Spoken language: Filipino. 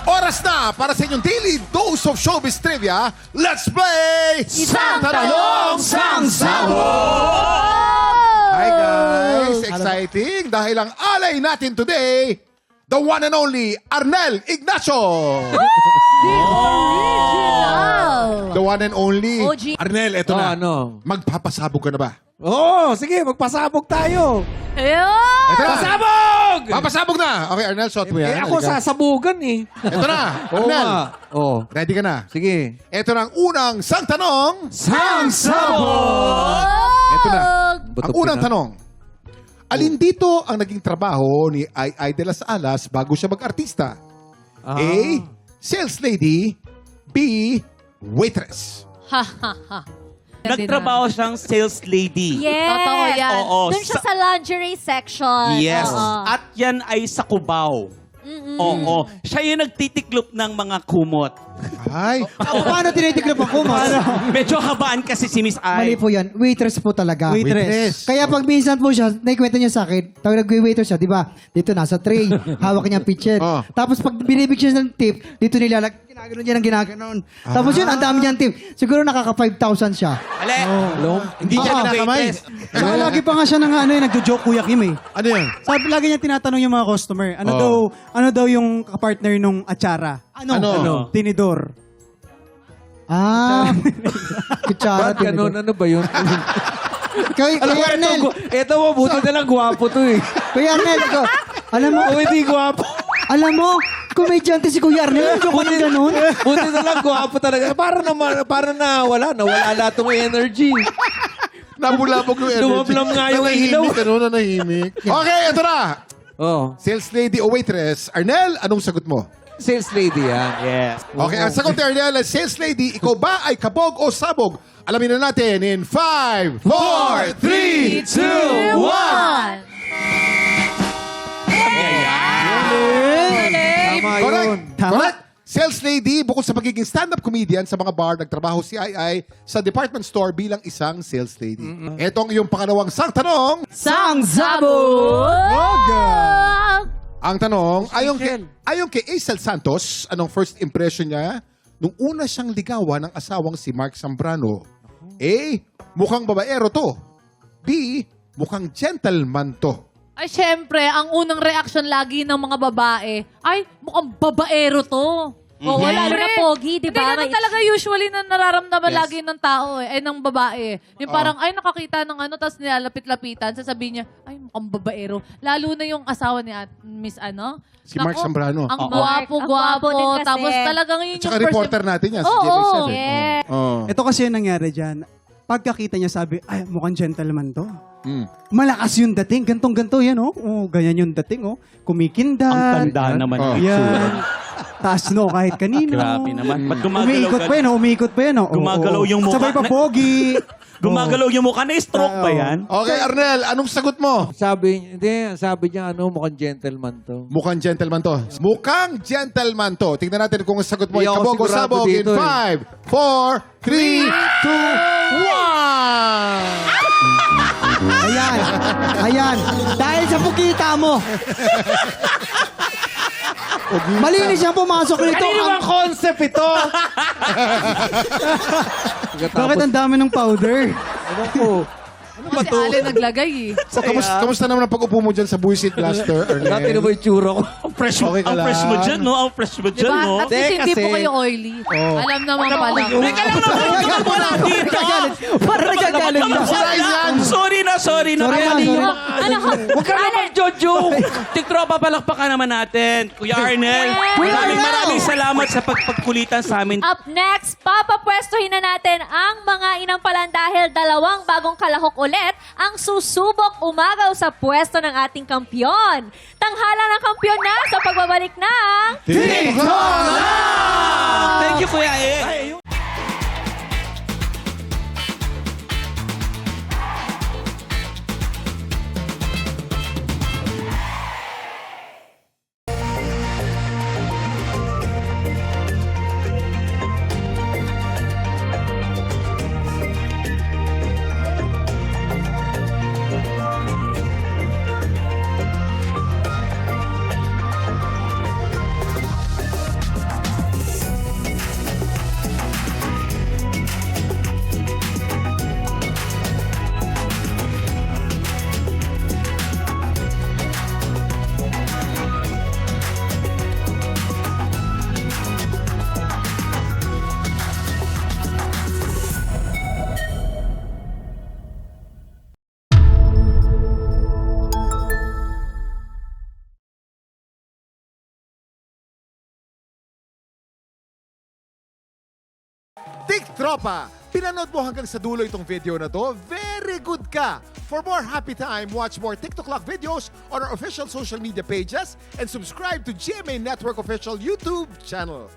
Oras na para sa inyong daily dose of showbiz trivia. Let's play Isang Tanong, Sang Sabog! Hi guys! Exciting dahil ang alay natin today, the one and only Arnel Ignacio! The one and only. OG. Arnel, eto na. ano? Magpapasabog ka na ba? Oo, sige, magpasabog tayo. Ayun! Eto na. Pasabog! Papasabog na! Okay, Arnel, shot mo yan. Eh, ako Halika. sasabugan eh. Eto na, Oo Arnel. nga. Oo. Ready ka na? Sige. Eto na ang unang sang tanong. Sang sabog! Eto na. Bato Ang unang pina- tanong. Alin dito ang naging trabaho ni Ai de las Alas bago siya mag-artista? Ah. A. Sales lady. B. Waitress. Ha, ha, ha. Nagtrabaho siyang sales lady. Yes. Totoo yan. Oo, Doon siya sa lingerie section. Yes. Oo. At yan ay sa Cubao. Oo. Siya yung nagtitiklop ng mga kumot. Ay. Paano tinitiklop ang kumot? Medyo habaan kasi si Miss Mali Ai. po yan. Waitress po talaga. Waitress. Kaya pag minsan po siya, naikwento niya sa akin, tawag nag-waiter siya, di ba? Dito nasa tray, hawak niya ang pitchet. Oh. Tapos pag binibig siya ng tip, dito ginagano niya ng ginaganoon. Tapos yun, ang dami niyang tip. Siguro nakaka 5,000 siya. Ale, hindi Oo. siya Kamay. nag-waitress. Saka lagi pa nga siya nang nagjo-joke Kuya Kim eh. Ano yan? Sabi lagi niya tinatanong yung mga customer, ano daw yung kapartner nung atsara? Ano? Tinidor. Ah, kutsara. Ba't ganun? Ano ba yun? Kuya Arnel, Ito mo, buti na lang gwapo to eh. Kuya Arnel, ikaw, alam mo, Kung hindi gwapo. alam mo, komedyante si Kuya Arnel, joke ko ng ganun. Buti na lang gwapo talaga. Para nawala lahat ng energy. Nabulabog yung energy. Dumablam nga yung ilaw. Nanahimik, ano? Nanahimik. Okay, ito na. Oh, Sales lady o waitress. Arnel, anong sagot mo? sales lady yan. Yes. Okay, ang sagot ni Arnel ay sales lady. Ikaw ba ay kabog o sabog? Alamin na natin in 5, 4, 3, 2, 1. Tama Correct. yun. Correct. Sales lady, bukod sa pagiging stand-up comedian sa mga bar, nagtrabaho si Ai sa department store bilang isang sales lady. Etong iyong pangalawang sang tanong. Sang Zabog! Ang tanong, ayon kay Aisel Santos, anong first impression niya nung una siyang ligawan ng asawang si Mark Zambrano? A. Mukhang babaero to. B. Mukhang gentleman to. Ay, syempre, ang unang reaction lagi ng mga babae, ay, mukhang babaero to. O, wala na pogi, di ba? Hindi ganun talaga usually na nararamdaman lagi ng tao ng babae. Yung parang, ay, nakakita ng ano, tapos nilalapit-lapitan, sasabihin niya, ay, mukhang babaero. Lalo na yung asawa ni Miss ano? Si Mark Zambrano. Ang Oo. gwapo-gwapo. Ang gwapo din kasi. Tapos talagang yun Tsaka yung reporter natin yan, si Oo, Jimmy Seth. yeah. Oh. Ito kasi yung nangyari dyan. Pagkakita niya sabi, ay mukhang gentleman to. Mm. Malakas yung dating. Gantong-ganto yan oh. Oh, ganyan yung dating oh. Kumikindat. Ang tanda naman Oh. ng itsura. Yan. Taas no kahit kanino. Grabe naman. Ba't gumagalaw Umiikot pa yan oh. Umiikot pa yan oh. Gumagalaw yung mukha. Sabay pa pogi. Gumagalaw yung mukha. Na-stroke ba yan? Okay, Arnel, anong sagot mo? Sabi niya, mukhang gentleman to. Mukhang gentleman to. Mukhang gentleman to. Tingnan natin kung ang sagot mo ay Hindi ako kabog o sigurado sabog in dito 5, 4, 3, 2, 1! Ayan. Ayan. Dahil sa pugita mo. Malinis siyang pumasok nito. Kanino bang concept ito? Bakit ang dami ng powder? Ano po? Si Ale naglagay eh. So, kamusta naman ang pag-upo mo dyan sa Buisit Blaster, Dati na Arnel? ba yung tsura ko? Ang fresh Okay ka ang fresh mo lang. dyan, no? Ang fresh mo dyan, Diba? no? At least hindi kasi- po kayo oily. Alam naman pala. Teka lang naman mo lang dito. Parang nagagalit na. Sorry na. Sorry Nakamali na, yung... Ano? Huwag ka naman joke. Tiktropa, palakpakan naman natin. Kuya Arnel, maraming salamat sa pagkulitan sa amin. Up next, papapwestuhin na natin ang mga inampalan dahil dalawang bagong kalahok ulit ang susubok umagaw sa pwesto ng ating kampyon. Tanghala ng kampyon na sa pagbabalik ng... Thank you, Kuya E. Tik Tropa, pinanood mo hanggang sa dulo itong video na to? Very good ka! For more happy time, watch more TikTok Clock videos on our official social media pages and subscribe to GMA Network official YouTube channel.